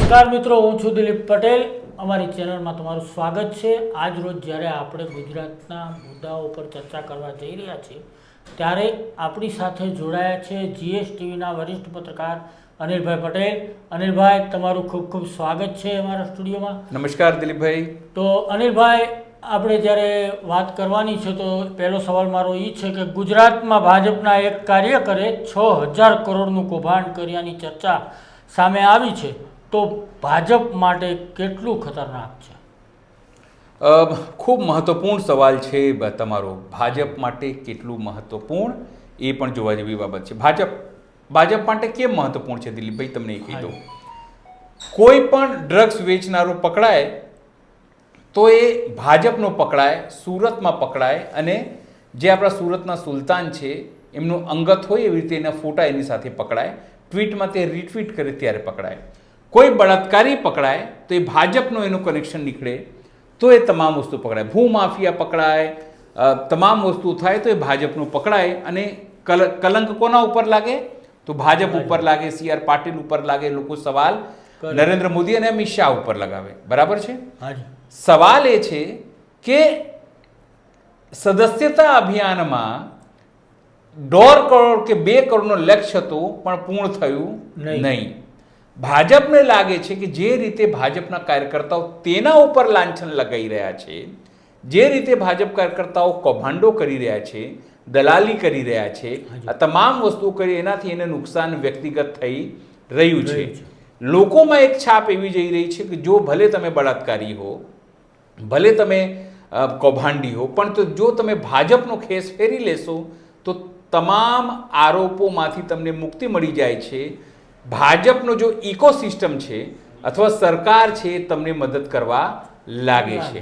નમસ્કાર મિત્રો, હું છું દિલીપ પટેલ. અમારી ચેનલમાં તમારું સ્વાગત છે. આજ રોજ જ્યારે આપણે ગુજરાતના મુદ્દાઓ પર ચર્ચા કરવા જઈ રહ્યા છીએ ત્યારે આપણી સાથે જોડાયા છે જીએસટીવીના વરિષ્ઠ પત્રકાર અનિલભાઈ પટેલ. અનિલભાઈ, તમારું ખૂબ ખૂબ સ્વાગત છે અમારા સ્ટુડિયોમાં. નમસ્કાર દિલીપભાઈ. તો અનિલભાઈ, આપણે જ્યારે વાત કરવાની છે તો પહેલો સવાલ મારો એ છે કે ગુજરાતમાં ભાજપના એક કાર્યકરે 6,000 કરોડનું કૌભાંડ કર્યાની ચર્ચા સામે આવી છે, તો ભાજપ માટે કેટલું ખતરનાક છે? ખૂબ મહત્વપૂર્ણ સવાલ છે તમારો. ભાજપ માટે કેટલું મહત્વપૂર્ણ એ પણ જોવા જેવી બાબત છે. ભાજપ માટે કેમ મહત્વપૂર્ણ છે દિલીપભાઈ, તમને એ કહી દઉં. કોઈ પણ ડ્રગ્સ વેચનારો પકડાય તો એ ભાજપનો પકડાય, સુરતમાં પકડાય, અને જે આપણા સુરતના સુલતાન છે એમનું અંગત હોય એવી રીતે એના ફોટા એની સાથે પકડાય, ટ્વીટમાં તે રીટ્વીટ કરે ત્યારે પકડાય. કોઈ બળાત્કારી પકડાય તો એ ભાજપનો એનું કનેક્શન નીકળે તો એ તમામ વસ્તુ પકડાય. ભૂમાફિયા પકડાય, તમામ વસ્તુ થાય તો એ ભાજપનું પકડાય. અને કલંક કોના ઉપર લાગે? તો ભાજપ ઉપર લાગે, CR પાટીલ ઉપર લાગે. લોકો સવાલ નરેન્દ્ર મોદી અને અમિત શાહ ઉપર લગાવે. બરાબર છે? સવાલ એ છે કે સદસ્યતા અભિયાનમાં 1.5 કરોડ કે 2 કરોડનો લક્ષ્ય હતું પણ પૂર્ણ થયું નહીં. ભાજપને લાગે છે કે જે રીતે ભાજપના કાર્યકર્તાઓ તેના ઉપર લાંછન લગાવી રહ્યા છે, જે રીતે ભાજપ કાર્યકર્તાઓ કૌભાંડો કરી રહ્યા છે, દલાલી કરી રહ્યા છે, આ તમામ વસ્તુઓ કરી એનાથી એને નુકસાન વ્યક્તિગત થઈ રહ્યું છે. લોકોમાં એક છાપ એવી જઈ રહી છે કે જો ભલે તમે બળાત્કારી હો, ભલે તમે કૌભાંડી હો, પણ તો જો તમે ભાજપનો ખેસ ફેરી લેશો તો તમામ આરોપોમાંથી તમને મુક્તિ મળી જાય છે. ભાજપનો જો ઇકોસિસ્ટમ છે અથવા સરકાર છે તમને મદદ કરવા લાગે છે.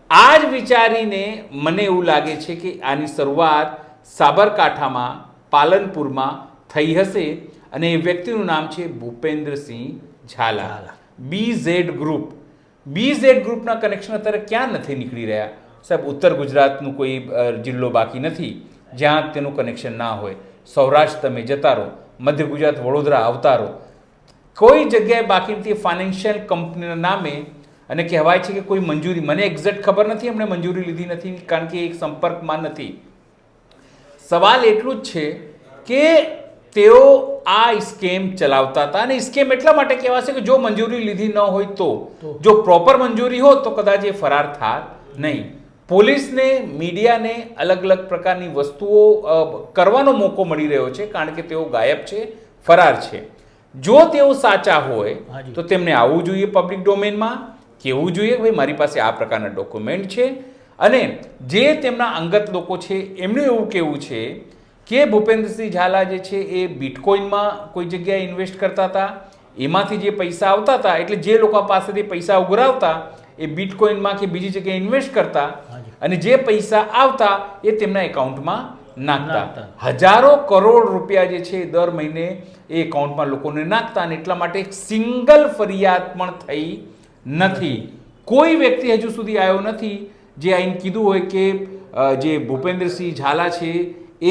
આ જ વિચારીને મને એવું લાગે છે કે આની શરૂઆત સાબરકાંઠામાં, પાલનપુરમાં થઈ હશે. અને એ વ્યક્તિનું નામ છે ભૂપેન્દ્રસિંહ ઝાલા. BZ ગ્રુપના કનેક્શન અત્યારે ક્યાં નથી નીકળી રહ્યા સાહેબ? ઉત્તર ગુજરાતનું કોઈ જિલ્લો બાકી નથી જ્યાં તેનું કનેક્શન ના હોય. સૌરાષ્ટ્ર તમે જતા રહો, મધ્ય ગુજરાત, વડોદરા આવતા રહો, કોઈ જગ્યાએ બાકી નથી ફાઇનાન્શિયલ કંપનીના નામે. અને કહેવાય છે કે કોઈ મંજૂરી, મને એક્ઝેક્ટ ખબર નથી, એમણે મંજૂરી લીધી નથી કારણ કે એક સંપર્કમાં નથી. સવાલ એટલું જ છે કે તેઓ આ સ્કેમ ચલાવતા હતા. અને સ્કેમ એટલા માટે કહેવાશે કે જો મંજૂરી લીધી ન હોય તો, જો પ્રોપર મંજૂરી હોત તો કદાચ એ ફરાર થાત નહીં. પોલીસને, મીડિયાને અલગ અલગ પ્રકારની વસ્તુઓ કરવાનો મોકો મળી રહ્યો છે કારણ કે તેઓ ગાયબ છે, ફરાર છે. જો તેઓ સાચા હોય તો તેમને આવવું જોઈએ પબ્લિક ડોમેનમાં, કહેવું જોઈએ ભાઈ મારી પાસે આ પ્રકારના ડોક્યુમેન્ટ છે. અને જે તેમના અંગત લોકો છે એમનું એવું કહેવું છે કે ભૂપેન્દ્રસિંહ ઝાલા જે છે એ બિટકોઇનમાં કોઈ જગ્યાએ ઇન્વેસ્ટ કરતા હતા, એમાંથી જે પૈસા આવતા હતા, એટલે જે લોકો પાસેથી પૈસા ઉઘરાવતા એ બિટકોઇનમાં કે બીજી જગ્યાએ ઇન્વેસ્ટ કરતા, અને જે પૈસા આવતા એ તેમના એકાઉન્ટમાં નાખતા. હજારો કરોડ રૂપિયા જે છે દર મહિને એ એકાઉન્ટમાં લોકોને નાખતા. અને એટલા માટે એક સિંગલ ફરિયાદ પણ થઈ નથી. કોઈ વ્યક્તિ હજુ સુધી આવ્યો નથી જે આઈને કીધું હોય કે જે ભૂપેન્દ્રસિંહ ઝાલા છે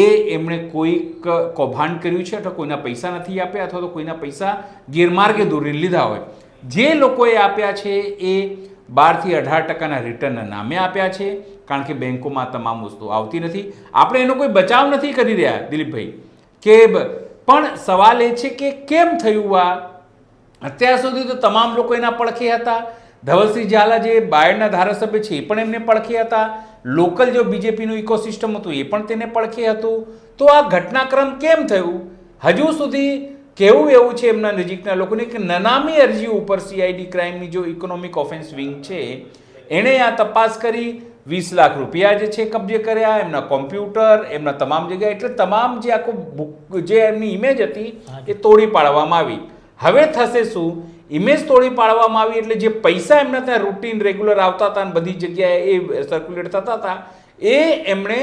એ એમણે કોઈક કૌભાંડ કર્યું છે અથવા કોઈના પૈસા નથી આપ્યા અથવા તો કોઈના પૈસા ગેરમાર્ગે દોરી લીધા હોય. જે લોકોએ આપ્યા છે એ 12% થી 18% રિટર્નના નામે આપ્યા છે કારણ કે બેંકોમાં તમામ વસ્તુ આવતી નથી. આપણે એનો કોઈ બચાવ નથી કરી રહ્યા દિલીપભાઈ, કે પણ સવાલ એ છે કે કેમ થયું આ? અત્યાર સુધી તો તમામ લોકો એના પડખે હતા. ધવલસિંહ ઝાલા જે બાયડના ધારાસભ્ય છે એ પણ એમને પડખે હતા. લોકલ જો બીજેપીનું ઇકોસિસ્ટમ હતું એ પણ તેને પડખે હતું. તો આ ઘટનાક્રમ કેમ થયું? હજુ સુધી કેવું એવું છે એમના નજીકના લોકોને કે નનામી અરજી ઉપર CID ક્રાઇમની જો ઇકોનોમિક ઓફેન્સ વિંગ છે એણે આ તપાસ કરી, 20 લાખ રૂપિયા જે છે કબજે કર્યા, એમના કોમ્પ્યુટર, એમના તમામ જગ્યાએ, એટલે તમામ જે આખું જે એમની ઇમેજ હતી એ તોડી પાડવામાં આવી. હવે થશે શું? ઇમેજ તોડી પાડવામાં આવી એટલે જે પૈસા એમના ત્યાં રૂટીન રેગ્યુલર આવતા હતા અને બધી જગ્યાએ એ સર્ક્યુલેટ થતા હતા એ એમણે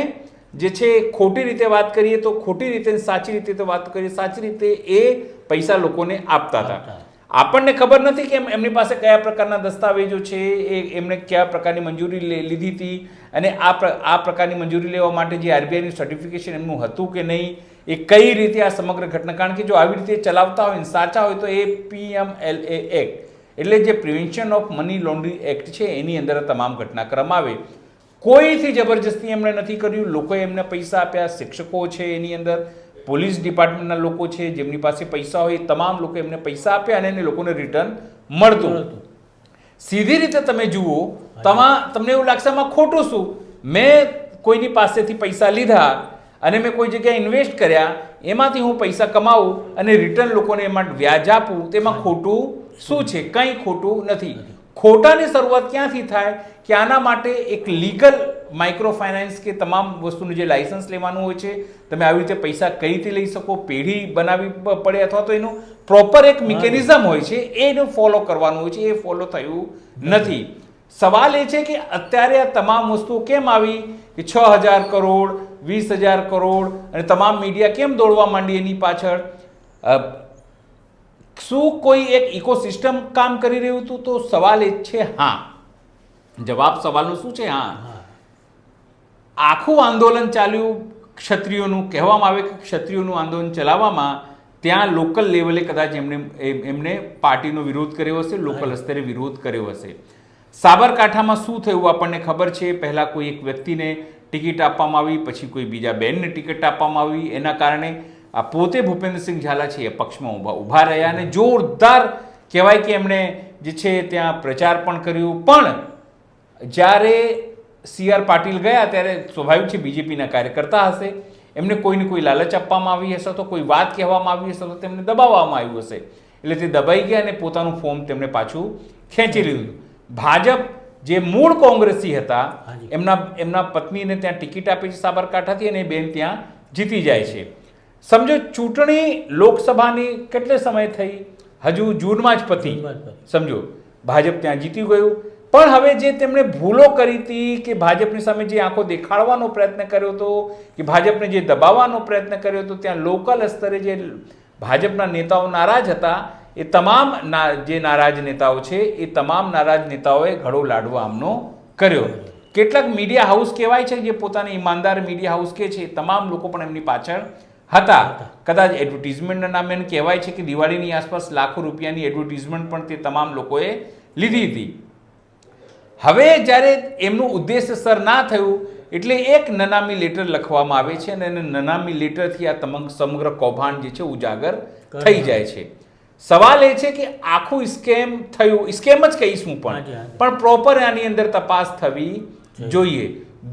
જે છે ખોટી રીતે વાત કરીએ તો ખોટી રીતે, સાચી રીતે વાત કરીએ સાચી રીતે એ પૈસા લોકોને આપતા હતા. આપણને ખબર નથી કે એમની પાસે કયા પ્રકારના દસ્તાવેજો છે, એમણે કયા પ્રકારની મંજૂરી લીધી હતી, અને આ પ્રકારની મંજૂરી લેવા માટે જે RBIનું સર્ટિફિકેશન એમનું હતું કે નહીં, એ કઈ રીતે આ સમગ્ર ઘટના, કારણ કે જો આવી રીતે ચલાવતા હોય સાચા હોય તો એ PMLA એક્ટ એટલે જે prevention of money laundering act છે એની અંદર આ તમામ ઘટનાક્રમ આવે. કોઈથી જબરજસ્તી એમણે નથી કર્યું, લોકોએ એમને પૈસા આપ્યા, શિક્ષકો છે એની અંદર, પોલીસ ડિપાર્ટમેન્ટના લોકો છે જેમની પાસે પૈસા હોય એ તમામ લોકો એમને પૈસા આપ્યા અને એને લોકોને રિટર્ન મળતું. સીધી રીતે તમે જુઓ, તમને એવું લાગશે આમાં ખોટું શું, મેં કોઈની પાસેથી પૈસા લીધા અને મેં કોઈ જગ્યાએ ઇન્વેસ્ટ કર્યા, એમાંથી હું પૈસા કમાવું અને રિટર્ન લોકોને એમાં વ્યાજ આપું, તેમાં ખોટું શું છે? કંઈ ખોટું નથી. ખોટાની શરૂઆત ક્યાંથી થાય કે આના માટે એક લીગલ માઇક્રો ફાઇનાન્સ કે તમામ વસ્તુનું જે લાયસન્સ લેવાનું હોય છે, તમે આવી રીતે પૈસા કઈ રીતે લઈ શકો, પેઢી બનાવવી પડે અથવા તો એનું પ્રોપર એક મિકેનિઝમ હોય છે, એનું ફોલો કરવાનું હોય છે. એ ફોલો થયું નથી. સવાલ એ છે કે અત્યારે આ તમામ વસ્તુઓ કેમ આવી કે 6,000 કરોડ, 20,000 કરોડ અને તમામ મીડિયા કેમ દોડવા માંડી એની પાછળ? શું કોઈ એક ઇકોસિસ્ટમ કામ કરી રહ્યું હતું? તો સવાલ એ છે હા. જવાબ સવાલનો શું છે? હા. આખું આંદોલન ચાલ્યું ક્ષત્રિયોનું, કહેવામાં આવે કે ક્ષત્રિયોનું આંદોલન ચલાવવામાં ત્યાં લોકલ લેવલે કદાચ એમને પાર્ટીનો વિરોધ કર્યો હશે, લોકલ સ્તરે વિરોધ કર્યો હશે. સાબરકાંઠામાં શું થયું આપણને ખબર છે. પહેલા કોઈ એક વ્યક્તિને ટિકિટ આપવામાં આવી, પછી કોઈ બીજા બેનને ટિકિટ આપવામાં આવી. એના કારણે આ પોતે ભૂપેન્દ્રસિંહ ઝાલા છે એ પક્ષમાં ઊભા રહ્યા અને જોરદાર કહેવાય કે એમણે જે છે ત્યાં પ્રચાર પણ કર્યું. પણ જ્યારે CR પાટીલ ગયા ત્યારે સ્વાભાવિક છે બીજેપીના કાર્યકર્તા હશે, એમને કોઈને કોઈ લાલચ આપવામાં આવી હશે, તો કોઈ વાત કહેવામાં આવી હશે, તો તેમને દબાવવામાં આવ્યું હશે. એટલે તે દબાઈ ગયા અને પોતાનું ફોર્મ તેમણે પાછું ખેંચી લીધું. ભાજપ જે મૂળ કોંગ્રેસી હતા, એમના પત્નીને ત્યાં ટિકિટ આપી છે સાબરકાંઠાથી અને બેન ત્યાં જીતી જાય છે. સમજો ચૂંટણી લોકસભાની કેટલે સમય થઈ? હજુ જૂનમાં જ પતી. સમજો ભાજપ ત્યાં જીતી ગયું. પણ હવે જે તેમણે ભૂલો કરી હતી કે ભાજપની સામે જે આંખો દેખાડવાનો પ્રયત્ન કર્યો હતો કે ભાજપને જે દબાવવાનો પ્રયત્ન કર્યો હતો, ત્યાં લોકલ સ્તરે જે ભાજપના નેતાઓ નારાજ હતા, એ તમામ જે નારાજ નેતાઓ છે એ તમામ નારાજ નેતાઓએ ઘડો લાડવો આમનો કર્યો. કેટલાક મીડિયા હાઉસ કહેવાય છે જે પોતાને ઈમાનદાર મીડિયા હાઉસ કે છે, તમામ લોકો પણ એમની પાછળ હતા. કદાચ એડવર્ટિઝમેન્ટના નામે કહેવાય છે કે દિવાળીની આસપાસ લાખો રૂપિયાની એડવર્ટિઝમેન્ટ પણ તે તમામ લોકોએ લીધી હતી. હવે જ્યારે એમનું ઉદ્દેશ્ય સર ના થયું એટલે એક નનામી લેટર લખવામાં આવે છે અને નનામી લેટરથી આ સમગ્ર કૌભાંડ જે છે ઉજાગર થઈ જાય છે. સવાલ એ છે કે આખું સ્કેમ થયું, સ્કેમ જ કહીશ હું, પણ પ્રોપર આની અંદર તપાસ થવી જોઈએ.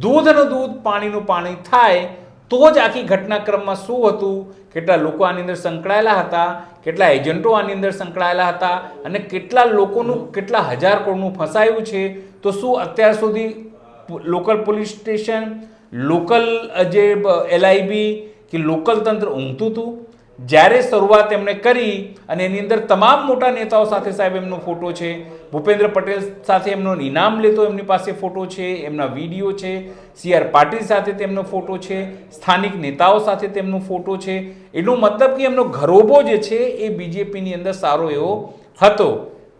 દૂધનું દૂધ પાણીનું પાણી થાય તો જ આખી ઘટનાક્રમમાં શું હતું, કેટલા લોકો આની અંદર સંકળાયેલા હતા, કેટલા એજન્ટો આની અંદર સંકળાયેલા હતા અને કેટલા લોકોનું કેટલા હજાર કરોડનું ફસાયું છે. તો શું અત્યાર સુધી લોકલ પોલીસ સ્ટેશન, લોકલ જે LIB કે લોકલ તંત્ર ઊંઘતું હતું? જ્યારે શરૂઆત એમણે કરી અને એની અંદર તમામ મોટા નેતાઓ સાથે સાહેબ એમનો ફોટો છે, ભૂપેન્દ્ર પટેલ સાથે એમનો ઇનામ લેતો એમની પાસે ફોટો છે, એમના વિડીયો છે, CR પાટીલ સાથે તેમનો ફોટો છે, સ્થાનિક નેતાઓ સાથે તેમનો ફોટો છે. એનો મતલબ કે એમનો ઘરોબો જે છે એ બીજેપીની અંદર સારો એવો હતો.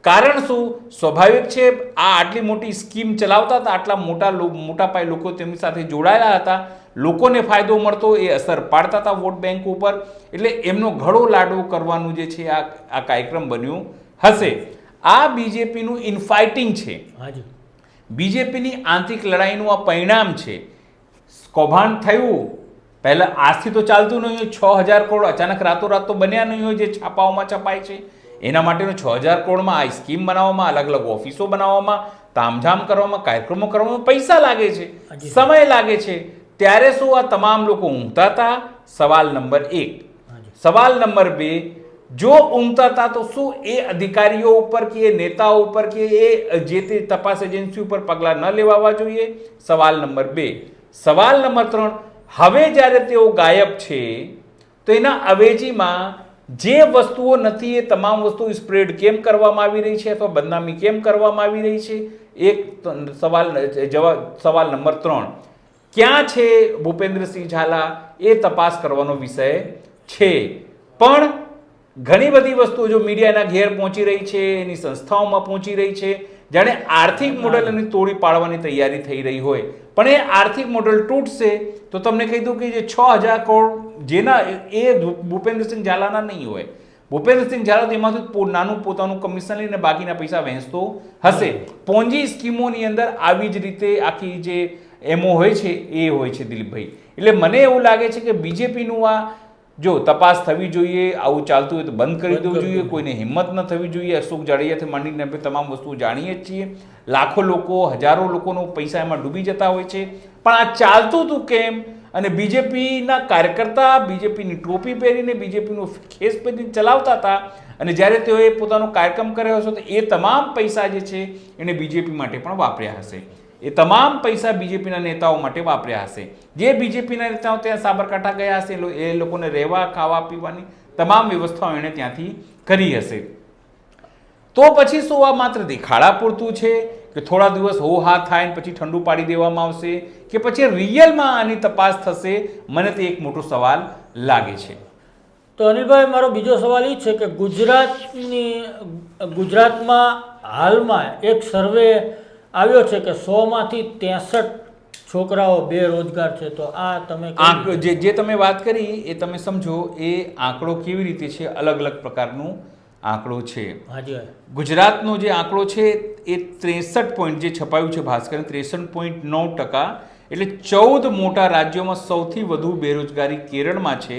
કારણ શું? સ્વાભાવિક છે આ આટલી મોટી સ્કીમ ચલાવતા હતા, આટલા મોટા પાયે લોકો તેમની સાથે જોડાયેલા હતા, લોકોને ફાયદો મળતો, એ અસર પાડતા હતા વોટ બેંક ઉપર. એટલે એમનો ઘડો લાડવો કરવાનું જે છે આ કાર્યક્રમ બન્યું હશે. આ બીજેપીનું ઇનફાઇટિંગ છે, બીજેપીની આંતરિક લડાઈનું આ પરિણામ છે. કૌભાંડ થયું પહેલા આજથી તો ચાલતું નહીં હોય. 6,000 કરોડ અચાનક રાતોરાત તો બન્યા નહીં હોય જે છાપાઓમાં છપાય છે. એના માટેનો 6,000 કરોડમાં આ સ્કીમ બનાવવામાં, અલગ અલગ ઓફિસો બનાવવામાં, તામઝામ કરવામાં, કાર્યક્રમો કરવામાં પૈસા લાગે છે, સમય લાગે છે. ત્યારે શું આ તમામ લોકો ઊંઘતા હતા? સવાલ નંબર 1. સવાલ નંબર 2, જો ઊંઘતા હતા તો શું એ અધિકારીઓ ઉપર કે એ નેતાઓ ઉપર કે એ જે તે તપાસ એજન્સી ઉપર પગલાં ન લેવાવા જોઈએ? સવાલ નંબર 2. સવાલ નંબર 3, હવે જ્યારે તેઓ ગાયબ છે તો એના અવેજીમાં જે વસ્તુઓ નથી એ તમામ વસ્તુઓ સ્પ્રેડ કેમ કરવામાં આવી રહી છે અથવા બદનામી કેમ કરવામાં આવી રહી છે? એક સવાલ નંબર 3, ક્યાં છે ભૂપેન્દ્રસિંહ ઝાલા? એ તપાસ કરવાનો વિષય છે. પણ ઘણી બધી વસ્તુઓ જો મીડિયાના ઘેર પહોંચી રહી છે, એની સંસ્થાઓમાં પહોંચી રહી છે, જાણે આર્થિક મોડલ એની તોડી પાડવાની તૈયારી થઈ રહી હોય. પણ એ આર્થિક મોડલ તૂટશે તો તમને કહી દઉં કે જે 6,000 કરોડ જેના એ ભૂપેન્દ્રસિંહ ઝાલાના નહીં હોય, ભૂપેન્દ્રસિંહ ઝાલા એમાંથી નાનું પોતાનું કમિશન લઈને બાકીના પૈસા વહેંચતો હશે. પોંજી સ્કીમોની અંદર આવી જ રીતે આખી જે એમઓ હોય છે એ હોય છે દિલીપભાઈ. એટલે મને એવું લાગે છે કે બીજેપીનું આ જો તપાસ થવી જોઈએ, આવું ચાલતું હોય તો બંધ કરી દેવું જોઈએ, કોઈને હિંમત ન થવી જોઈએ. અશોક જાડેજાથી માંડીને આપણે તમામ વસ્તુ જાણીએ જ છીએ. લાખો લોકો, હજારો લોકોનો પૈસા એમાં ડૂબી જતા હોય છે. પણ આ ચાલતું હતું કેમ? અને બીજેપીના કાર્યકર્તા બીજેપીની ટોપી પહેરીને બીજેપીનું ખેસ પહેરીને ચલાવતા હતા. અને જ્યારે તેઓએ પોતાનો કાર્યક્રમ કર્યો હશે તો એ તમામ પૈસા જે છે એને બીજેપી માટે પણ વાપર્યા હશે. એ તમામ પૈસા બીજેપીના નેતાઓ માટે વાપર્યા હશે. જે બીજેપીના નેતાઓ ત્યાં સાબરકાંઠા ગયા હશે એ લોકોને રહેવા, ખાવા, પીવાની તમામ વ્યવસ્થાઓ એણે ત્યાંથી કરી હશે. તો પછી શું આ માત્ર દેખાડા પૂરતું છે કે થોડા દિવસ હો હા થાય પછી ઠંડુ પાડી દેવામાં આવશે, કે પછી રિયલમાં આની તપાસ થશે? મને તો એક મોટો સવાલ લાગે છે. તો અનિલભાઈ, મારો બીજો સવાલ એ છે કે ગુજરાતમાં હાલમાં એક સર્વે આવ્યો છે કે 100માંથી 63 છોકરાઓ બેરોજગાર છે. તો આ તમે જે તમે વાત કરી એ તમે સમજો એ આંકડો કેવી રીતે છે, અલગ અલગ પ્રકારનું આંકડો છે. હાજી, ગુજરાતનો જે આંકડો છે એ 63 પોઈન્ટ જે છપાયું છે ભાસ્કર, 63.9%. એટલે 14 મોટા રાજ્યોમાં સૌથી વધુ બેરોજગારી કેરળમાં છે,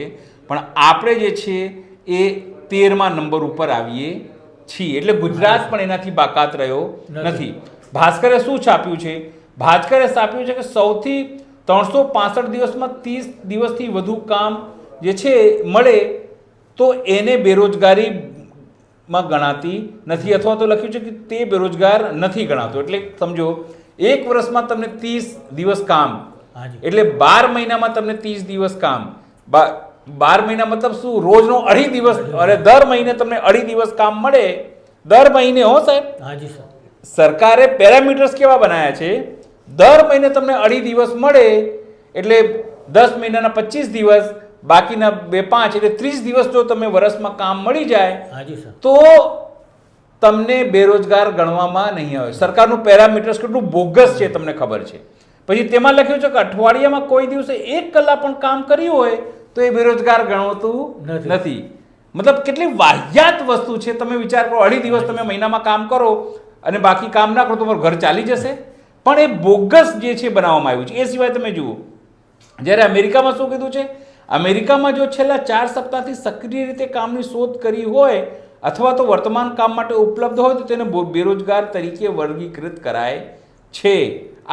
પણ આપણે જે છે એ 13મા નંબર ઉપર આવીએ છીએ. એટલે ગુજરાત પણ એનાથી બાકાત રહ્યો નથી. ભાસ્કરે શું છાપ્યું છે? ભાસ્કરે છાપ્યું છે કે સૌથી 365 દિવસમાં 30 દિવસથી વધુ કામ જે છે મળે તો એને બેરોજગારીમાં ગણાતી નથી, અથવા તો લખ્યું છે કે તે બેરોજગાર નથી ગણાતો. એટલે સમજો એક વર્ષમાં તમને 30 દિવસ કામ, એટલે 12 મહિનામાં તમને 30 દિવસ કામ. 12 મહિના મતલબ શું? રોજનો 2.5 દિવસ, અરે દર મહિને તમને 2.5 દિવસ કામ મળે. દર મહિને હો સાહેબ. હાજી સર. સરકારે પેરામીટર્સ કેવા બનાવ્યા છે? દર મહિને તમને 2.5 દિવસ મળે, એટલે 10 મહિનાના 25 દિવસ, બાકીના 5 એટલે 30 દિવસ જો તમે વર્ષમાં કામ મળી જાય તો તમને બેરોજગાર ગણવામાં નહીં આવે. સરકારનું પેરામીટર્સ કેટલું બોગસ છે તમને ખબર છે. પછી તેમાં લખ્યું છે કે અઠવાડિયામાં કોઈ દિવસે 1 કલાક પણ કામ કર્યું હોય તો એ બેરોજગાર ગણવાતું નથી. મતલબ કેટલી વાહિયાત વસ્તુ છે. તમે વિચાર કરો, 2.5 દિવસ તમે મહિનામાં કામ કરો અને બાકી કામ ના કરો તો તમારું ઘર ચાલી જશે. પણ એ બોગસ જે છે બનાવવામાં આવ્યું છે. એ સિવાય તમે જુઓ, જ્યારે અમેરિકામાં શું કીધું છે? અમેરિકામાં જો છેલ્લા 4 સપ્તાહથી સક્રિય રીતે કામની શોધ કરી હોય અથવા તો વર્તમાન કામ માટે ઉપલબ્ધ હોય તો તેને બેરોજગાર તરીકે વર્ગીકૃત કરાય છે.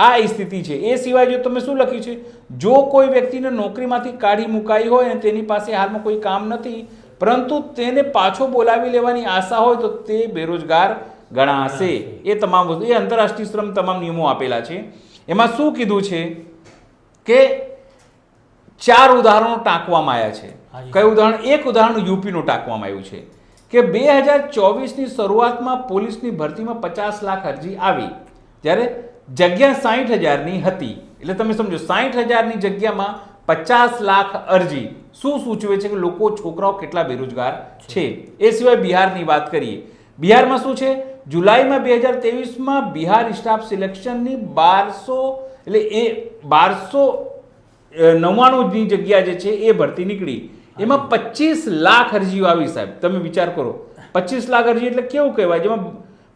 આ સ્થિતિ છે. એ સિવાય જો તમે શું લખ્યું છે? જો કોઈ વ્યક્તિને નોકરીમાંથી કાઢી મુકાઈ હોય અને તેની પાસે હાલમાં કોઈ કામ નથી પરંતુ તેને પાછો બોલાવી લેવાની આશા હોય તો તે બેરોજગાર ગણાશે. એ તમામ વસ્તુ, એ આંતરરાષ્ટ્રીય શ્રમ તમામ નિયમો આપેલા છે. એમાં શું કીધું છે કે 4 ઉદાહરણો ટાંકવામાં આવ્યા છે. કયું ઉદાહરણ? એક ઉદાહરણ યુપીનું ટાંકવામાં આવ્યું છે કે 2024ની શરૂઆતમાં પોલીસની ભરતીમાં 50 લાખ અરજી આવી, જ્યારે જગ્યા 60,000ની હતી. એટલે તમે સમજો 60,000ની જગ્યામાં 50 લાખ અરજી. શું સૂચવે છે કે લોકો, છોકરાઓ કેટલા બેરોજગાર છે. એ સિવાય બિહારની વાત કરીએ. બિહારમાં શું છે? જુલાઈમાં 2023માં બિહાર સ્ટાફ સિલેક્શનની 1200 એટલે એ 1299ની જગ્યા જે છે એ ભરતી નીકળી. એમાં 25 લાખ અરજીઓ આવી સાહેબ. તમે વિચાર કરો, 25 લાખ અરજી એટલે કેવું કહેવાય? જેમાં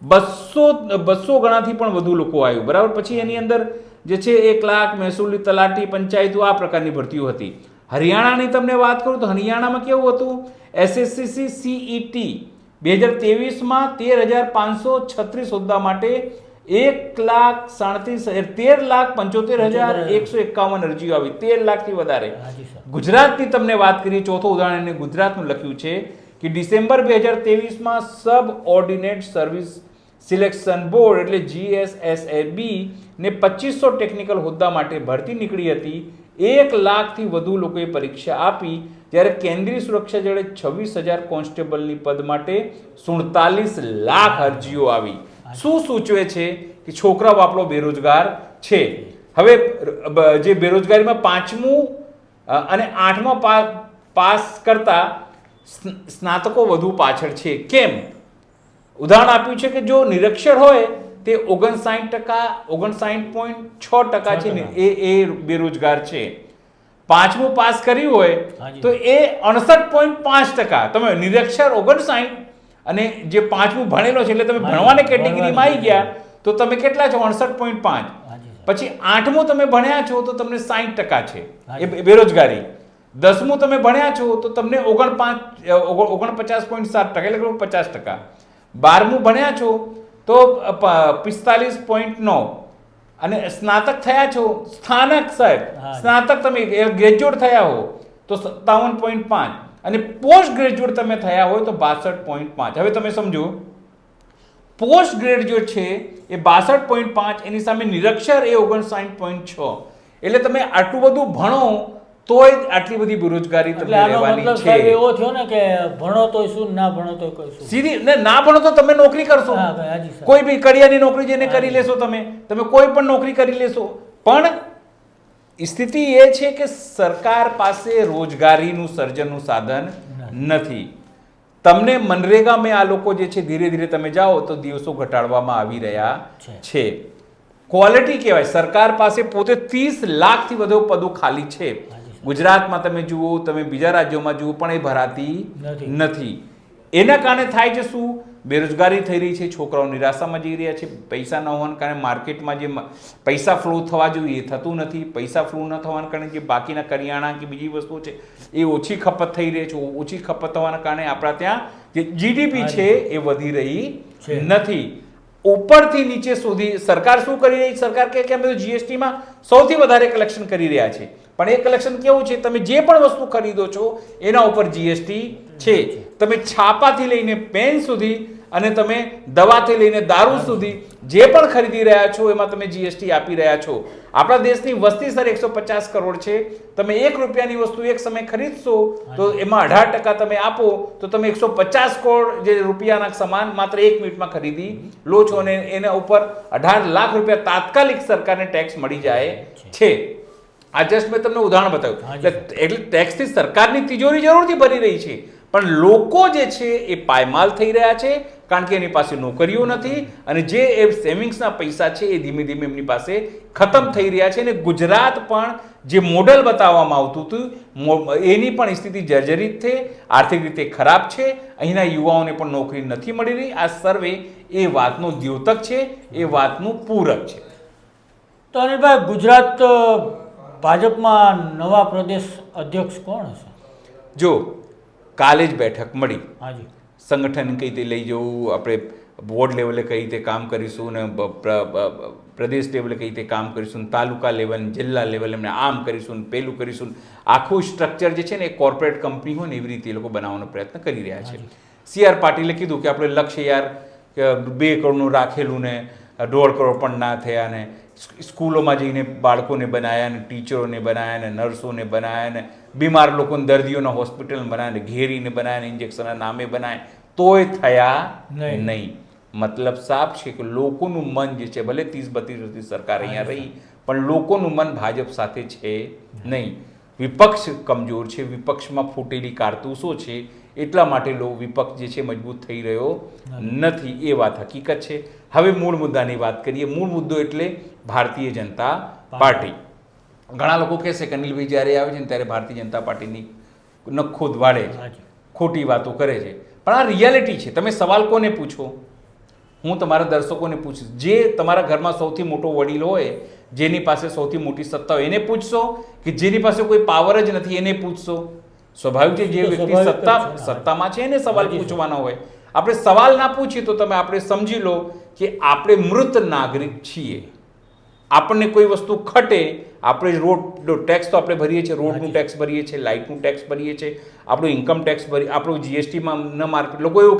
200 ગણાથી પણ વધુ લોકો આવ્યું, બરાબર. પછી એની અંદર જે છે 1 લાખ મહેસૂલી, તલાટી, પંચાયતો, આ પ્રકારની ભરતીઓ હતી. હરિયાણાની તમને વાત કરું તો હરિયાણામાં કેવું હતું? SSCC CET 2023માં 13,536 હોદ્દા માટે 13,75,151 અરજીઓ આવી. 13 લાખથી વધારે. ગુજરાતની તમને વાત કરીએ, ચોથું ઉદાહરણ એને ગુજરાતનું લખ્યું છે કે ડિસેમ્બર 2023માં સબ ઓર્ડિનેટ સર્વિસ સિલેક્શન બોર્ડ એટલે GSSAB ને 2500 ટેકનિકલ હોદ્દા માટે ભરતી નીકળી હતી. 1 લાખથી વધુ લોકોએ પરીક્ષા આપી, જ્યારે કેન્દ્રીય સુરક્ષા દળે 26,000 કોન્સ્ટેબલની પદ માટે 47 લાખ અરજીઓ આવી. શું સૂચવે છે? કે છોકરાઓ આપણો બેરોજગાર છે. હવે જે બેરોજગારીમાં 5મું અને 8મા પાસ કરતા સ્નાતકો વધુ પાછળ છે. કેમ? ઉદાહરણ આપ્યું છે કે જો નિરક્ષર હોય તે 59%, 59.6% છે ને એ બેરોજગાર છે. પાંચમું પાસ કર્યું હોય હાજી. તો એ 68.5%. તમે નિરક્ષર 59 અને જે પાંચમું ભણેલો છે એટલે તમે ભણવાની કેટેગરીમાં આવી ગયા તો તમે કેટલા છો? 68.5. હાજી સર. પછી આઠમું તમે ભણ્યા છો તો તમને 60% છે હાજી. એ બેરોજગારી. 10મું તમે ભણ્યા છો તો તમને 49.7% એટલે કે 50%. 12મું ભણ્યા છો તો 45.9 અને સ્નાતક થયા છો સ્થાનક સાહેબ હા. સ્નાતક તમે ગ્રેજ્યુએટ થયા હો તો 57.5 અને પોસ્ટ ગ્રેજ્યુએટ તમે થયા હોય તો 62.5. હવે તમે સમજો પોસ્ટ ગ્રેજ્યુએટ છે એ 62.5 એની સામે નિરક્ષર એ 59.6 એટલે તમે આટલું બધું ભણો તોય આટલી બધી બેરોજગારી એટલે તમને આનો રહેવાની મતલબ સાહેબ છે. એવો થયો ને કે ભણો તોય શું, ના ભણો તોય કોઈ શું. સીધી ને ના ભણો તો તમે નોકરી કરશો. હા ભાઈ, હાજી સર. કોઈ બી કડિયાની નોકરી જેને કરી લેશો તમે કોઈ પણ નોકરી કરી લેશો. પણ સ્થિતિ એ છે કે સરકાર પાસે રોજગારીનું સર્જનનું સાધન નથી. તમને મનરેગામાં આ લોકો જે છે ધીરે ધીરે તમે જાઓ તો દિવસો ઘટાડવામાં આવી રહ્યા છે. ક્વોલિટી કહેવાય. સરકાર પાસે પોતે 30 લાખથી વધુ પદો ખાલી છે. ગુજરાતમાં તમે જુઓ, તમે બીજા રાજ્યોમાં જુઓ પણ એ ભરાતી નથી. એના કારણે થાય છે શું? બેરોજગારી થઈ રહી છે, છોકરાઓ નિરાશામાં જઈ રહ્યા છે. પૈસા ન હોવાના કારણે માર્કેટમાં જે પૈસા ફ્લો થવા જોઈએ એ થતું નથી. પૈસા ફ્લો ન થવાના કારણે જે બાકીના કરિયાણા કે બીજી વસ્તુઓ છે એ ઓછી ખપત થઈ રહી છે. ઓછી ખપત થવાના કારણે આપણા ત્યાં જે જીડીપી છે એ વધી રહી નથી. ઉપરથી નીચે સુધી સરકાર શું કરી રહી? સરકાર કે અમે તો જીએસટીમાં સૌથી વધારે કલેક્શન કરી રહ્યા છે. પણ એ કલેક્શન કેવું છે? તમે જે પણ વસ્તુ ખરીદો છો એના ઉપર જીએસટી છે. તમે છાપાથી લઈને પેન સુધી અને તમે દવાથી લઈને દારૂ સુધી જે પણ ખરીદી રહ્યા છો એમાં તમે જીએસટી આપી રહ્યા છો. આપણા દેશની વસ્તી સર 150 કરોડ છે. તમે 1 રૂપિયાની વસ્તુ એક સમય ખરીદશો તો એમાં 18% તમે આપો તો તમે 150 કરોડ જે રૂપિયાના સમાન માત્ર 1 મિનિટમાં ખરીદી લો છો અને એના ઉપર 18 લાખ રૂપિયા તાત્કાલિક સરકારને ટેક્સ મળી જાય છે. આ જસ્ટ મેં તમને ઉદાહરણ બતાવ્યું. એટલે ટેક્સથી સરકારની તિજોરી જરૂરથી ભરી રહી છે પણ લોકો જે છે એ પાયમાલ થઈ રહ્યા છે કારણ કે એની પાસે નોકરીઓ નથી અને જે એ સેવિંગ્સના પૈસા છે એ ધીમે ધીમે એમની પાસે ખતમ થઈ રહ્યા છે. અને ગુજરાત પણ જે મોડલ બતાવવામાં આવતું હતું એની પણ સ્થિતિ જર્જરિત છે, આર્થિક રીતે ખરાબ છે. અહીંના યુવાઓને પણ નોકરી નથી મળી રહી. આ સર્વે એ વાતનો દ્યોતક છે, એ વાતનું પૂરક છે. તો અનિલભાઈ, ગુજરાત ભાજપમાં નવા પ્રદેશ અધ્યક્ષ કોણ હશે? જો કાલે જ બેઠક મળી. હાજી. સંગઠન કઈ રીતે લઈ જવું, આપણે વોર્ડ લેવલે કઈ રીતે કામ કરીશું ને પ્રદેશ લેવલે કઈ રીતે કામ કરીશું, તાલુકા લેવલ, જિલ્લા લેવલ એમને આમ કરીશું, પેલું કરીશું. આખું સ્ટ્રક્ચર જે છે ને એ કોર્પોરેટ કંપની હોય ને એવી રીતે એ લોકો બનાવવાનો પ્રયત્ન કરી રહ્યા છે. CR પાટીલે કીધું કે આપણે લક્ષ્ય યાર 2 કરોડનું રાખેલું ને 1.5 કરોડ પણ ના થયા ને સ્કૂલોમાં જઈને બાળકોને બનાવ્યા ને ટીચરોને બનાવ્યા ને નર્સોને બનાવ્યા ને બીમાર લોકોને દર્દીઓના હોસ્પિટલ બનાવ્યા ને ઘેરીને બનાવ્યા ને ઇન્જેક્શનના નામે બનાવ્યા તોય થયા નહીં. મતલબ સાફ છે કે લોકોનું મન જે છે ભલે 30-32 વર્ષથી સરકાર અહીંયા રહી પણ લોકોનું મન ભાજપ સાથે છે નહીં. વિપક્ષ કમજોર છે, વિપક્ષમાં ફૂટેલી કારતૂસો છે એટલા માટે વિપક્ષ જે છે મજબૂત થઈ રહ્યો નથી. એ વાત હકીકત છે. હવે મૂળ મુદ્દાની વાત કરીએ. મૂળ મુદ્દો એટલે ભારતીય જનતા પાર્ટી. ઘણા લોકો કહેશે કે અનિલભાઈ જ્યારે આવે છે ને ત્યારે ભારતીય જનતા પાર્ટીની નખોદ વાળે છે, ખોટી વાતો કરે છે. પણ આ રિયાલિટી છે. તમે સવાલ કોને પૂછો? હું તમારા દર્શકોને પૂછીશ. જે તમારા ઘરમાં સૌથી મોટો વડીલ હોય, જેની પાસે સૌથી મોટી સત્તા હોય એને પૂછશો કે જેની પાસે કોઈ પાવર જ નથી એને પૂછશો? સ્વાભાવિક છે જે વ્યક્તિ સત્તામાં છે એને સવાલ પૂછવાનો હોય. આપણે સવાલ ના પૂછીએ તો તમે આપણે સમજી લો કે આપણે મૃત નાગરિક છીએ. આપણને કોઈ વસ્તુ ખટે, આપણે રોડ ટેક્સ તો આપણે ભરીએ છીએ, રોડનું ટેક્સ ભરીએ છીએ, લાઇટનું ટેક્સ ભરીએ છીએ, આપણું ઇન્કમ ટેક્સ ભરીએ, આપણું જીએસટીમાં ન માર્કેટ. લોકો એવું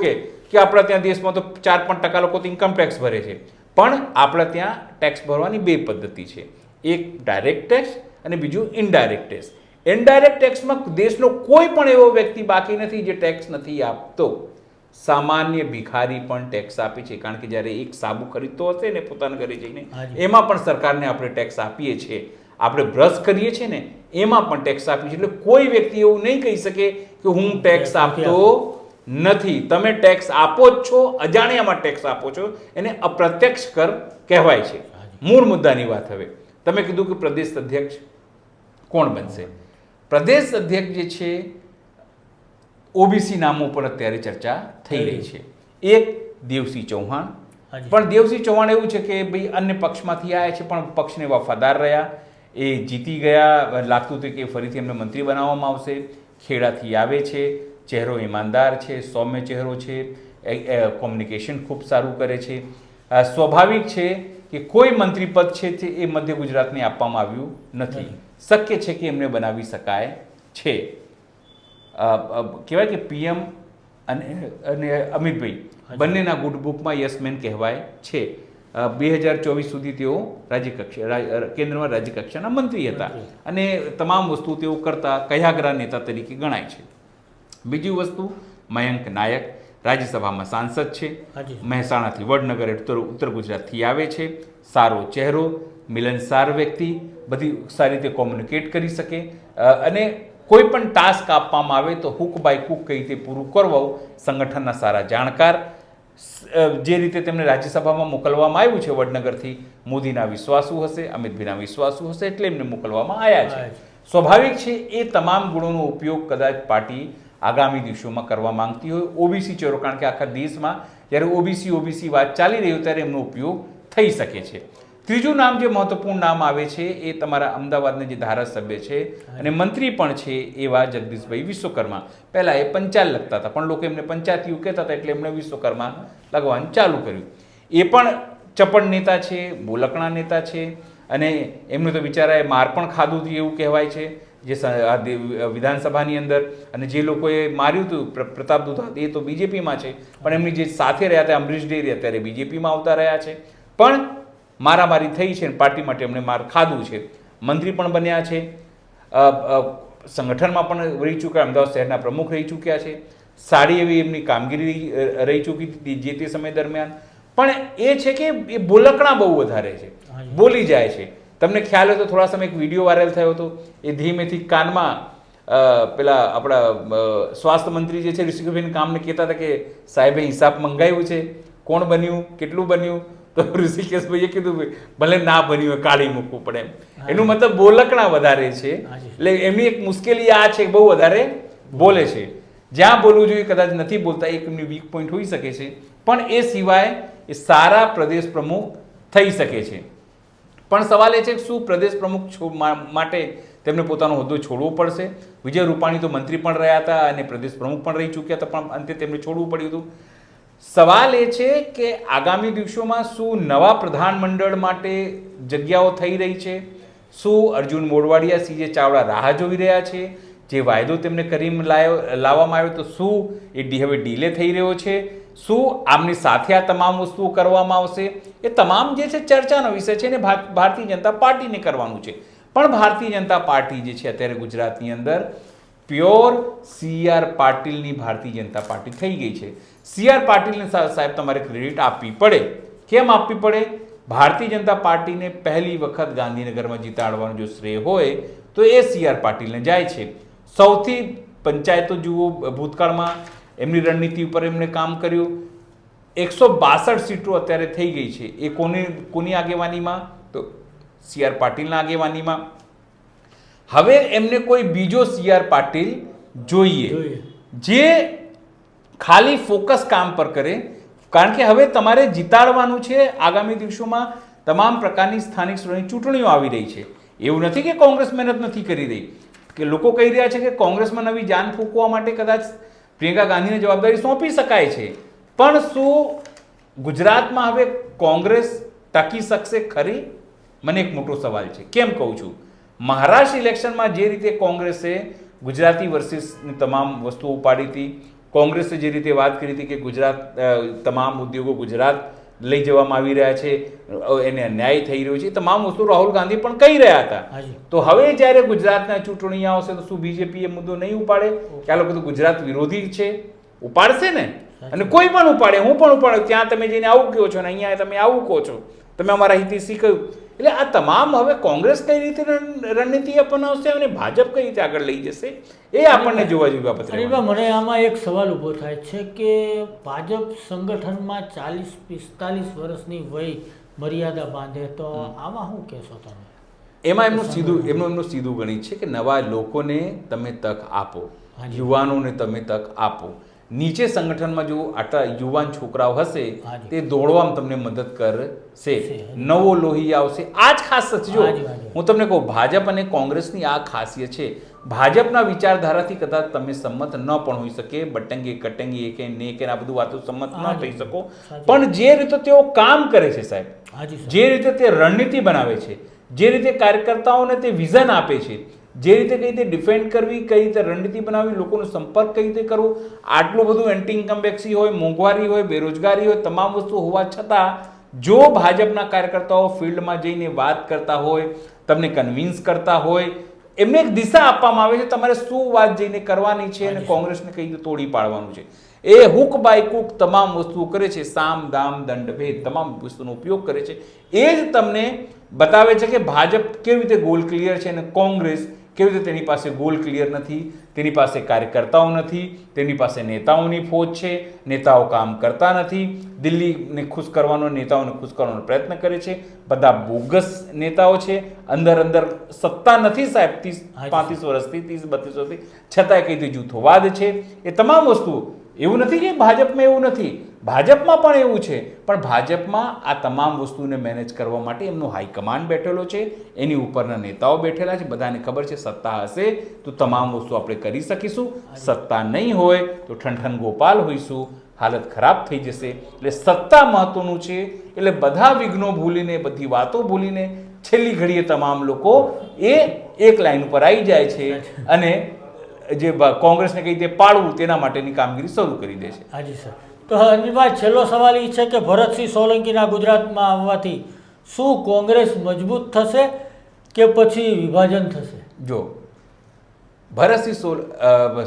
કે આપણા ત્યાં દેશમાં તો 4-5% લોકો તો ઇન્કમ ટેક્સ ભરે છે. પણ આપણા ત્યાં ટેક્સ ભરવાની 2 પદ્ધતિ છે. એક ડાયરેક્ટ ટેક્સ અને બીજું ઇનડાયરેક્ટ ટેક્સ. ઇનડાયરેક્ટ ટેક્સમાં દેશનો કોઈ પણ એવો વ્યક્તિ બાકી નથી જે ટેક્સ નથી આપતો. સામાન્ય ભિખારી પણ ટેક્સ આપે છે કારણ કે જ્યારે એક સાબુ ખરીદતો હશે ને પોતાના ઘરે જઈને એમાં પણ સરકારને આપણે ટેક્સ આપીએ છીએ. આપણે બ્રશ કરીએ છીએ ને એમાં પણ ટેક્સ આપીએ છીએ. એટલે કોઈ વ્યક્તિ એવું નહીં કહી શકે કે હું ટેક્સ આપતો નથી. તમે ટેક્સ આપો જ છો, અજાણ્યામાં ટેક્સ આપો છો, એને અપ્રત્યક્ષ કર કહેવાય છે. મૂળ મુદ્દાની વાત હવે તમે કીધું કે પ્રદેશ અધ્યક્ષ કોણ બનશે? પ્રદેશ અધ્યક્ષ જે છે ઓબીસી નામો પર અત્યારે ચર્ચા થઈ રહી છે. એક દેવસિંહ ચૌહાણ, પણ દેવસિંહ ચૌહાણ એવું છે કે ભાઈ અન્ય પક્ષમાંથી આવ્યા છે પણ પક્ષને વફાદાર રહ્યા, એ જીતી ગયા, લાગતું હતું કે ફરીથી એમને મંત્રી બનાવવામાં આવશે. ખેડાથી આવે છે, ચહેરો ઈમાનદાર છે, સૌમ્ય ચહેરો છે, કોમ્યુનિકેશન ખૂબ સારું કરે છે. સ્વાભાવિક છે કે કોઈ મંત્રી પદ છે તે એ મધ્ય ગુજરાતને આપવામાં આવ્યું નથી. શક્ય છે કે એમને બનાવી શકાય છે. કહેવાય કે પીએમ અને અમિતભાઈ બંનેના ગુડબુકમાં યસમેન કહેવાય છે. 2024 સુધી તેઓ કેન્દ્રમાં રાજ્યકક્ષાના મંત્રી હતા અને તમામ વસ્તુ તેઓ કરતા કયાગ્રા નેતા તરીકે ગણાય છે. બીજી વસ્તુ, મયંક નાયક રાજ્યસભામાં સાંસદ છે, મહેસાણાથી વડનગર ઉત્તર ગુજરાતથી આવે છે, સારો ચહેરો, મિલનસાર વ્યક્તિ, બધી સારી રીતે કોમ્યુનિકેટ કરી શકે અને કોઈ પણ ટાસ્ક આપવામાં આવે તો હુક બાય કુક કઈ રીતે પૂરું કરવું, સંગઠનના સારા જાણકાર. જે રીતે તેમને રાજ્યસભામાં મોકલવામાં આવ્યું છે વડનગરથી, મોદીના વિશ્વાસુ હશે, અમિતભાઈના વિશ્વાસુ હશે એટલે એમને મોકલવામાં આવ્યા છે. સ્વાભાવિક છે એ તમામ ગુણોનો ઉપયોગ કદાચ પાર્ટી આગામી દિવસોમાં કરવા માંગતી હોય. ઓબીસી ચહેરો, કારણ કે આખા દેશમાં જ્યારે ઓબીસી વાત ચાલી રહી હોય ત્યારે એમનો ઉપયોગ થઈ શકે છે. ત્રીજું નામ જે મહત્વપૂર્ણ નામ આવે છે એ તમારા અમદાવાદના જે ધારાસભ્ય છે અને મંત્રી પણ છે એવા જગદીશભાઈ વિશ્વકર્મા. પહેલાં એ પંચાલ લખતા હતા પણ લોકો એમને પંચાયતીયું કહેતા હતા એટલે એમણે વિશ્વકર્મા લખવાનું ચાલુ કર્યું. એ પણ ચપળ નેતા છે, બોલકણા નેતા છે અને એમનું તો બિચારાએ માર પણ ખાધું હતું એવું કહેવાય છે જે વિધાનસભાની અંદર. અને જે લોકોએ માર્યું હતું પ્રતાપ દુધા એ તો બીજેપીમાં છે પણ એમની જે સાથે રહ્યા હતા અમરીશ ડેરી અત્યારે બીજેપીમાં આવતા રહ્યા છે. પણ મારામારી થઈ છે અને પાર્ટી માટે એમણે માર ખાધું છે. મંત્રી પણ બન્યા છે, સંગઠનમાં પણ રહી ચૂક્યા, અમદાવાદ શહેરના પ્રમુખ રહી ચૂક્યા છે. સારી એવી એમની કામગીરી રહી ચૂકી હતી જે તે સમય દરમિયાન. પણ એ છે કે એ બોલકણા બહુ વધારે છે, બોલી જાય છે. તમને ખ્યાલ હોય તો થોડા સમય એક વિડીયો વાયરલ થયો હતો, એ ધીમેથી કાનમાં પેલા આપણા સ્વાસ્થ્ય મંત્રી જે છે ઋષિકેશભાઈ કામને કહેતા હતા કે સાહેબે હિસાબ મંગાવ્યું છે, કોણ બન્યું, કેટલું બન્યું, તો ઋષિકેશભાઈએ કીધું ભલે ના બન્યું હોય કાઢી મૂકવું પડે એમ. એનું મતલબ બોલકણા વધારે છે. એટલે એમની એક મુશ્કેલી આ છે કે બહુ વધારે બોલે છે. જ્યાં બોલવું જોઈએ કદાચ નથી બોલતા, એક એમની વીક પોઈન્ટ હોઈ શકે છે. પણ એ સિવાય એ સારા પ્રદેશ પ્રમુખ થઈ શકે છે. પણ સવાલ એ છે કે શું પ્રદેશ પ્રમુખ માટે તેમને પોતાનો હોદ્દો છોડવો પડશે? વિજય રૂપાણી તો મંત્રી પણ રહ્યા હતા અને પ્રદેશ પ્રમુખ પણ રહી ચૂક્યા હતા પણ અંતે તેમને છોડવું પડ્યું હતું. સવાલ એ છે કે આગામી દિવસોમાં શું નવા પ્રધાનમંડળ માટે જગ્યાઓ થઈ રહી છે? શું અર્જુન મોઢવાડિયા, સીજે ચાવડા રાહ જોઈ રહ્યા છે? જે વાયદો તેમને કરીને લાવવામાં આવ્યો તો શું એ હવે ડીલે થઈ રહ્યો છે? શું આમની સાથે આ તમામ વસ્તુઓ કરવામાં આવશે? એ તમામ જે છે ચર્ચાનો વિષય છે ને ભારતીય જનતા પાર્ટીને કરવાનું છે. પણ ભારતીય જનતા પાર્ટી જે છે અત્યારે ગુજરાતની અંદર પ્યોર CR પાટીલની ભારતીય જનતા પાર્ટી થઈ ગઈ છે. CR પાટીલને સાહેબ તમારે ક્રેડિટ આપવી પડે. કેમ આપવી પડે? ભારતીય જનતા પાર્ટીને પહેલી વખત ગાંધીનગરમાં જીતાડવાનો જો શ્રેય હોય તો એ CR પાટીલને જાય છે. સૌથી પંચાયતો જુઓ, ભૂતકાળમાં એમની રણનીતિ ઉપર એમણે કામ કર્યું. 162 સીટો અત્યારે થઈ ગઈ છે. એ કોની આગેવાનીમાં? તો CR પાટીલના આગેવાનીમાં. હવે એમને કોઈ બીજો CR પાટીલ જોઈએ જે ખાલી ફોકસ કામ પર કરે. કારણ કે હવે તમારે જીતાડવાનું છે. આગામી દિવસોમાં તમામ પ્રકારની સ્થાનિક સ્વરાજ્યની ચૂંટણીઓ આવી રહી છે. એવું નથી કે કોંગ્રેસ મહેનત નથી કરી રહી, કે લોકો કહી રહ્યા છે કે કોંગ્રેસમાં નવી જાન ફૂંકવા માટે કદાચ પ્રિયંકા ગાંધીને જવાબદારી સોંપી શકાય છે. પણ શું ગુજરાતમાં હવે કોંગ્રેસ ટકી શકશે ખરી? મને એક મોટો સવાલ છે. કેમ કહું છું? મહારાષ્ટ્ર ઇલેક્શનમાં જે રીતે કોંગ્રેસે ગુજરાતી વર્સિસની તમામ વસ્તુઓ ઉપાડી હતી, કોંગ્રેસે જે રીતે વાત કરી હતી કે ગુજરાત તમામ ઉદ્યોગો ગુજરાત લઈ જવામાં આવી રહ્યા છે, એને અન્યાય થઈ રહ્યો છે, તમામ વસ્તુ રાહુલ ગાંધી પણ કહી રહ્યા હતા. તો હવે જ્યારે ગુજરાતના ચૂંટણી આવશે તો શું બીજેપી એ મુદ્દો નહીં ઉપાડે કે આ લોકો તો ગુજરાત વિરોધી છે? ઉપાડશે ને. અને કોઈ પણ ઉપાડે, હું પણ ઉપાડું. ત્યાં તમે જઈને આવું કહો છો ને અહીંયા તમે આવું કહો છો, તમે અમારા હિતે શીખ્યું. એટલે આ તમામ હવે કોંગ્રેસ કઈ રીતે રણનીતિ અપનાવશે અને ભાજપ કઈ રીતે આગળ લઈ જશે એ આપણને જોવા જેવી બાબત છે. મને આમાં એક સવાલ ઊભો થાય છે કે ભાજપ સંગઠનમાં 40-45 વર્ષની વય મર્યાદા બાંધે તો આમાં શું કહેશો તમે? એમાં એમનું સીધું ગણિત છે કે નવા લોકોને તમે તક આપો, યુવાનોને તમે તક આપો. નીચે સંગઠનમાં જો આટલા યુવાન છોકરાઓ હશે તે દોડવામાં તમને મદદ કરશે, નવો લોહી આવશે. આ જ ખાસ જો હું તમને કહું, ભાજપ અને કોંગ્રેસની આ ખાસિયત છે. ભાજપના વિચારધારાથી કદાચ તમે સંમત ન પણ હોઈ શકે, બટંગી કટંગી એકે ને કે આ બધું વાતો સંમત ન થઈ શકો, પણ જે રીતે તેઓ કામ કરે છે સાહેબ, જે રીતે તે રણનીતિ બનાવે છે, જે રીતે કાર્યકર્તાઓને તે વિઝન આપે છે, જે રીતે કઈ રીતે ડિફેન્ડ કરવી, કઈ રીતે રણનીતિ બનાવવી, લોકોનો સંપર્ક કઈ રીતે કરવો, આટલું બધું એન્ટી ઇન્કમ્બેન્સી હોય, મોંઘવારી હોય, બેરોજગારી હોય, તમામ વસ્તુ હોવા છતાં જો ભાજપના કાર્યકર્તાઓ ફિલ્ડમાં જઈને વાત કરતા હોય, તમને કન્વિન્સ કરતા હોય, એમને એક દિશા આપવામાં આવે છે તમારે શું વાત જઈને કરવાની છે અને કોંગ્રેસને કઈ રીતે તોડી પાડવાનું છે. એ હુક બાય કુક તમામ વસ્તુઓ કરે છે, સામ દામ દંડ ભેદ તમામ વસ્તુનો ઉપયોગ કરે છે. એ જ તમને બતાવે છે કે ભાજપ કેવી રીતે ગોલ ક્લિયર છે અને કોંગ્રેસ કેવી રીતે તેની પાસે ગોલ ક્લિયર નથી, તેની પાસે કાર્યકર્તાઓ નથી, તેની પાસે નેતાઓની ફોજ છે, નેતાઓ કામ કરતા નથી, દિલ્હીને ખુશ કરવાનો, નેતાઓને ખુશ કરવાનો પ્રયત્ન કરે છે, બધા બોગસ નેતાઓ છે, અંદર સત્તા નથી સાહેબ 30-35 વર્ષથી, 30-32 વર્ષથી, છતાંય કઈ રીતે જૂથોવાદ છે. એ તમામ વસ્તુઓ એવું નથી કે ભાજપમાં એવું નથી, ભાજપમાં પણ એવું છે, પણ ભાજપમાં આ તમામ વસ્તુને મેનેજ કરવા માટે એમનો હાઈકમાન્ડ બેઠેલો છે, એની ઉપરના નેતાઓ બેઠેલા છે. બધાને ખબર છે સત્તા હશે તો તમામ વસ્તુ આપણે કરી શકીશું, સત્તા નહીં હોય તો ઠનઠન ગોપાલ હોઈશું, હાલત ખરાબ થઈ જશે. એટલે સત્તા મહત્વનું છે. એટલે બધા વિઘ્નો ભૂલીને, બધી વાતો ભૂલીને છેલ્લી ઘડીએ તમામ લોકો એ એક લાઈન ઉપર આવી જાય છે અને જે કોંગ્રેસને કઈ રીતે પાડવું તેના માટેની કામગીરી શરૂ કરી દે છે. હાજી સર. તો અનિલભાઈ, છેલ્લો સવાલ એ છે કે ભરતસિંહ સોલંકીના ગુજરાતમાં આવવાથી શું કોંગ્રેસ મજબૂત થશે કે પછી વિભાજન થશે? જો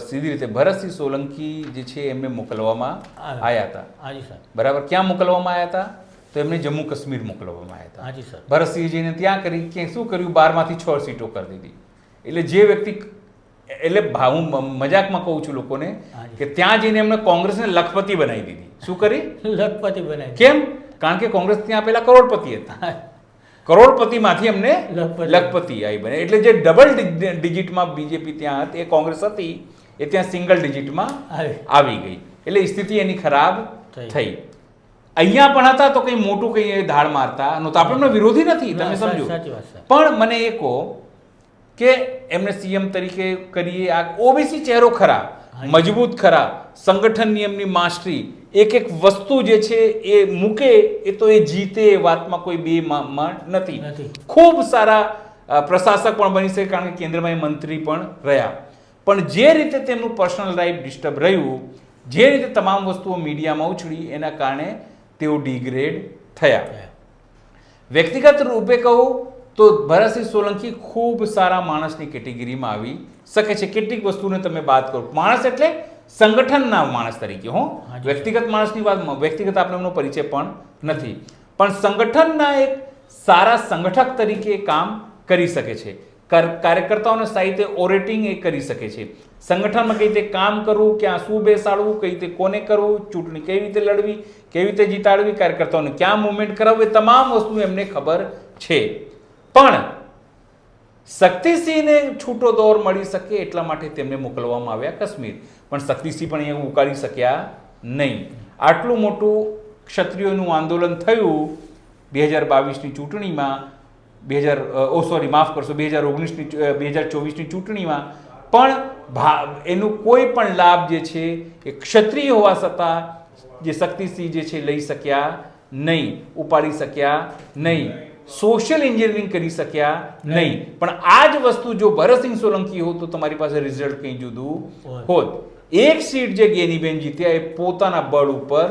સીધી રીતે ભરતસિંહ સોલંકી જે છે એમને મોકલવામાં આવ્યા હતા. હાજી સર. બરાબર. ક્યાં મોકલવામાં આવ્યા હતા? તો એમને જમ્મુ કાશ્મીર મોકલવામાં આવ્યા હતા. હાજી સર. ભરતસિંહજીને ત્યાં કરી કે શું કર્યું, 12માંથી 6 સીટો કરી દીધી. એટલે જે વ્યક્તિ, એટલે હું મજાકમાં કહું છું લોકોને કે ત્યાં જઈને એમને કોંગ્રેસને લખપતિ બનાવી દીધી. શું કરી? લખપતિ બનાવી. કેમ? કારણ કે કોંગ્રેસ ત્યાં પેલા કરોડપતિ હતા, કરોડપતિમાંથી એમને લખપતિ આવી બને. એટલે જે ડબલ ડિજિટમાં બીજેપી ત્યાં હતી, એ કોંગ્રેસ હતી, એ ત્યાં સિંગલ ડિજિટમાં આવી ગઈ. એટલે સ્થિતિ એની ખરાબ થઈ. અહીંયા પણ હતા તો કંઈ મોટું કંઈ ધાડ મારતા નહોતા. આપણે એમનો વિરોધી નથી, તમે સમજો, પણ મને એ કહો કે એમને સીએમ તરીકે કરીએ, આ ઓબીસી ચહેરો ખરા, મજબૂત ખરા, સંગઠનની એમની માસ્ટરી, એક વસ્તુ જે છે એ મૂકે એ તો એ જીતે, એ વાતમાં કોઈ બે નથી. ખૂબ સારા પ્રશાસક પણ બની શકે, કારણ કે કેન્દ્રમાં એ મંત્રી પણ રહ્યા. પણ જે રીતે તેમનું પર્સનલ લાઈફ ડિસ્ટર્બ રહ્યું, જે રીતે તમામ વસ્તુઓ મીડિયામાં ઉછળી, એના કારણે તેઓ ડિગ્રેડ થયા. વ્યક્તિગત રૂપે કહું તો ભરતસિંહ સોલંકી ખૂબ સારા માણસની કેટેગરીમાં આવી શકે છે. કેટલીક વસ્તુને તમે વાત કરો, માણસ એટલે સંગઠનના માણસ તરીકે, વ્યક્તિગત માણસની વાત, વ્યક્તિગત આપણે એમનો પરિચય પણ નથી, પણ સંગઠનના એક સારા સંગઠક તરીકે કામ કરી શકે છે. કાર્યકર્તાઓને સાહિત્ય ઓરેટિંગ એ કરી શકે છે. સંગઠનમાં કઈ રીતે કામ કરવું, ક્યાં શું બેસાડવું, કઈ રીતે કોને કરવું, ચૂંટણી કેવી રીતે લડવી, કેવી રીતે જીતાડવી, કાર્યકર્તાઓને ક્યાં મુવમેન્ટ કરાવવું, એ તમામ વસ્તુ એમને ખબર છે. પણ શક્તિસિંહને છૂટો દોર મળી શકે એટલા માટે તેમને મોકલવામાં આવ્યા કાશ્મીર. પણ શક્તિસિંહ પણ અહીંયા ઉકાળી શક્યા નહીં. આટલું મોટું ક્ષત્રિયોનું આંદોલન થયું 2022ની ચૂંટણીમાં, 2024ની ચૂંટણીમાં, પણ એનું કોઈ પણ લાભ જે છે એ ક્ષત્રિય હોવા છતાં જે શક્તિસિંહ જે છે લઈ શક્યા નહીં, ઉપાડી શક્યા નહીં, સોશિયલ એન્જિનિયરિંગ કરી શક્યા નહીં. પણ આ જ વસ્તુ જો ભરતસિંહ સોલંકી હોત તો તમારી પાસે રિઝલ્ટ કંઈ જુદું હોત. એક સીટ જે ગેનીબેન જીત્યા એ પોતાના બળ ઉપર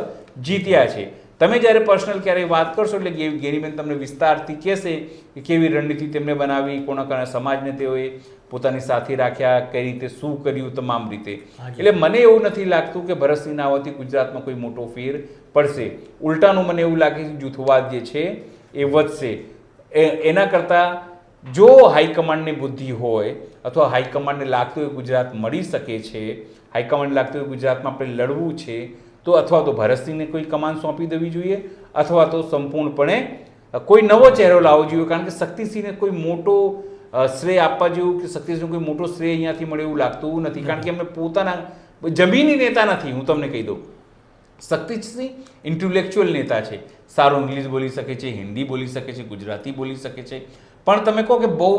જીત્યા છે. તમે જ્યારે પર્સનલ ક્યારેય વાત કરશો એટલે ગેનીબેન તમને વિસ્તારથી કહેશે કે કેવી રણનીતિ તેમને બનાવી, કોના કારણે સમાજને તેઓએ પોતાની સાથે રાખ્યા, કઈ રીતે શું કર્યું, તમામ રીતે. એટલે મને એવું નથી લાગતું કે ભરતસિંહના આવવાથી ગુજરાતમાં કોઈ મોટો ફેર પડશે. ઉલટાનું મને એવું લાગે કે જૂથવાદ જે છે એ વધશે. એના કરતાં જો હાઈકમાન્ડની બુદ્ધિ હોય અથવા હાઈકમાન્ડને લાગતું હોય ગુજરાત મળી શકે છે, હાઈકમાન્ડને લાગતું હોય ગુજરાતમાં આપણે લડવું છે, તો અથવા તો ભરતસિંહને કોઈ કમાન સોંપી દેવી જોઈએ અથવા તો સંપૂર્ણપણે કોઈ નવો ચહેરો લાવવો જોઈએ, કારણ કે શક્તિસિંહને કોઈ મોટો શ્રેય આપવા જેવું કે શક્તિસિંહને કોઈ મોટો શ્રેય અહીંયાથી મળે એવું લાગતું નથી, કારણ કે એમને પોતાના જમીની નેતા નથી. હું તમને કહી દઉં, શક્તિસિંહ ઇન્ટેલેક્ચ્યુઅલ નેતા છે, સારું ઇંગ્લિશ બોલી શકે છે, હિન્દી બોલી શકે છે, ગુજરાતી બોલી શકે છે, પણ તમે કહો કે બહુ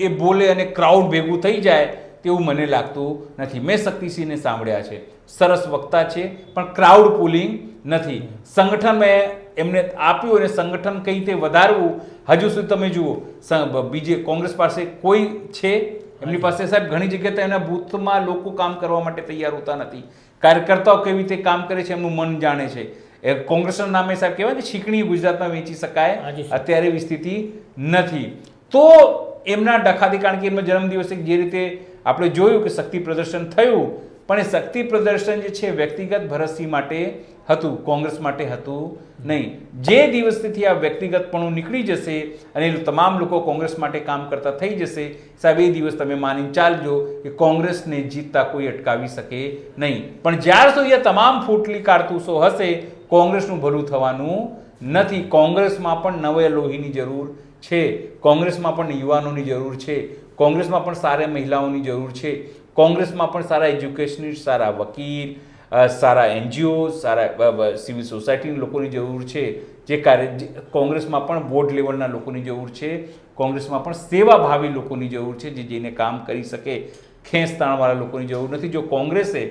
એ બોલે અને ક્રાઉડ ભેગું થઈ જાય તેવું મને લાગતું નથી. મેં શક્તિસિંહને સાંભળ્યા છે, સરસ વક્તા છે, પણ ક્રાઉડ પુલિંગ નથી. સંગઠન મેં એમને આપ્યું અને સંગઠન કઈ રીતે વધારવું હજુ સુધી તમે જુઓ બીજે કોંગ્રેસ પાસે કોઈ છે એમની પાસે સાહેબ ઘણી જગ્યાએ એના બૂથમાં લોકો કામ કરવા માટે તૈયાર હોતા નથી. કાર્યકર્તાઓ કેવી રીતે કામ કરે છે એમનું મન જાણે છે. કોંગ્રેસના નામે સાહેબ કહેવાય કે શીકણી ગુજરાતમાં વેચી શકાય, અત્યારે એવી સ્થિતિ નથી. તો એમના ડખાથી, કારણ કે એમનો જન્મદિવસે જે રીતે આપણે જોયું કે શક્તિ પ્રદર્શન થયું, પણ એ શક્તિ પ્રદર્શન જે છે વ્યક્તિગત ભરતસિંહ માટે હતું, કોંગ્રેસ માટે હતું નહીં. જે દિવસથી આ વ્યક્તિગતપણું નીકળી જશે અને તમામ લોકો કોંગ્રેસ માટે કામ કરતા થઈ જશે સાહેબ, એ દિવસ તમે માની ચાલજો કે કોંગ્રેસને જીતતા કોઈ અટકાવી શકે નહીં. પણ જ્યાર સુધી આ તમામ ફૂટલી કારતૂસો હશે, કોંગ્રેસનું ભલું થવાનું નથી. કોંગ્રેસમાં પણ નવા લોહીની જરૂર છે, કોંગ્રેસમાં પણ યુવાનોની જરૂર છે, કોંગ્રેસમાં પણ સારા મહિલાઓની જરૂર છે, કોંગ્રેસમાં પણ સારા એજ્યુકેશનિસ્ટ, સારા વકીલ, સારા એનજીઓ, સારા સિવિલ સોસાયટીના લોકોની જરૂર છે. કોંગ્રેસમાં પણ બોર્ડ લેવલના લોકોની જરૂર છે, કોંગ્રેસમાં પણ સેવાભાવી લોકોની જરૂર છે, જે જઈને કામ કરી શકે. ખેંચતાણવાળા લોકોની જરૂર નથી. જો કોંગ્રેસે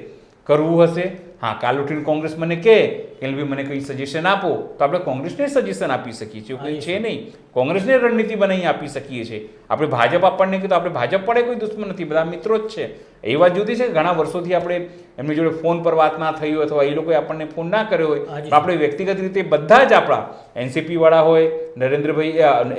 કરવું હશે, હા, કાલ ઉઠીને કોંગ્રેસ મને કહે કે ભાઈ મને કંઈ સજેશન આપો, તો આપણે કોંગ્રેસને સજેશન આપી શકીએ છીએ, કોઈ છે નહીં. કોંગ્રેસને રણનીતિ બનાવી આપી શકીએ છીએ. આપણે ભાજપ આપણને કીધું, આપણે ભાજપ પડે કોઈ દુશ્મન નથી, બધા મિત્રો જ છે. એ વાત જુદી છે કે ઘણા વર્ષોથી આપણે એમની જોડે ફોન પર વાત ના થઈ હોય અથવા એ લોકોએ આપણને ફોન ના કર્યો હોય, આપણે વ્યક્તિગત રીતે બધા જ આપણા એનસીપી વાળા હોય, નરેન્દ્રભાઈ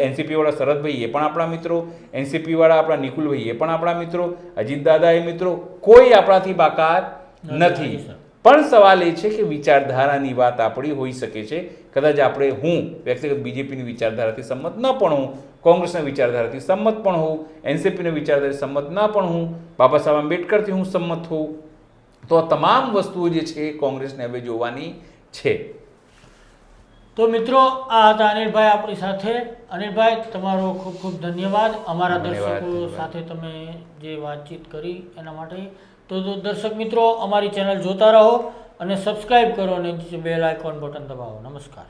એનસીપી વાળા શરદભાઈ એ પણ આપણા મિત્રો, એનસીપી વાળા આપણા નિકુલભાઈ એ પણ આપણા મિત્રો, અજીત દાદા એ મિત્રો, કોઈ આપણાથી બાકાત નથી. પણ સવાલ એ છે કે વિચારધારાની વાત આપણી હોઈ શકે છે. કદાચ હું વ્યક્તિગત બીજેપીની વિચારધારાથી સંમત ન પણ હોઉં, કોંગ્રેસના વિચારધારાથી સંમત પણ હોઉં, એનસીપીના વિચારધારાથી સંમત ન પણ હોઉં, બાબા સાહેબ આંબેડકરથી હું સંમત હોઉં, તો આ તમામ વસ્તુઓ જે છે એ કોંગ્રેસને હવે જોવાની છે. તો મિત્રો, આ હતા અનિલભાઈ આપણી સાથે. અનિલભાઈ, તમારો ખૂબ ખૂબ ધન્યવાદ અમારા દર્શકો સાથે તમે જે વાતચીત કરી એના માટે. તો દર્શક મિત્રો, અમારી ચેનલ જોતા રહો અને સબસ્ક્રાઇબ કરો અને બેલ આઇકોન બટન દબાવો. નમસ્કાર.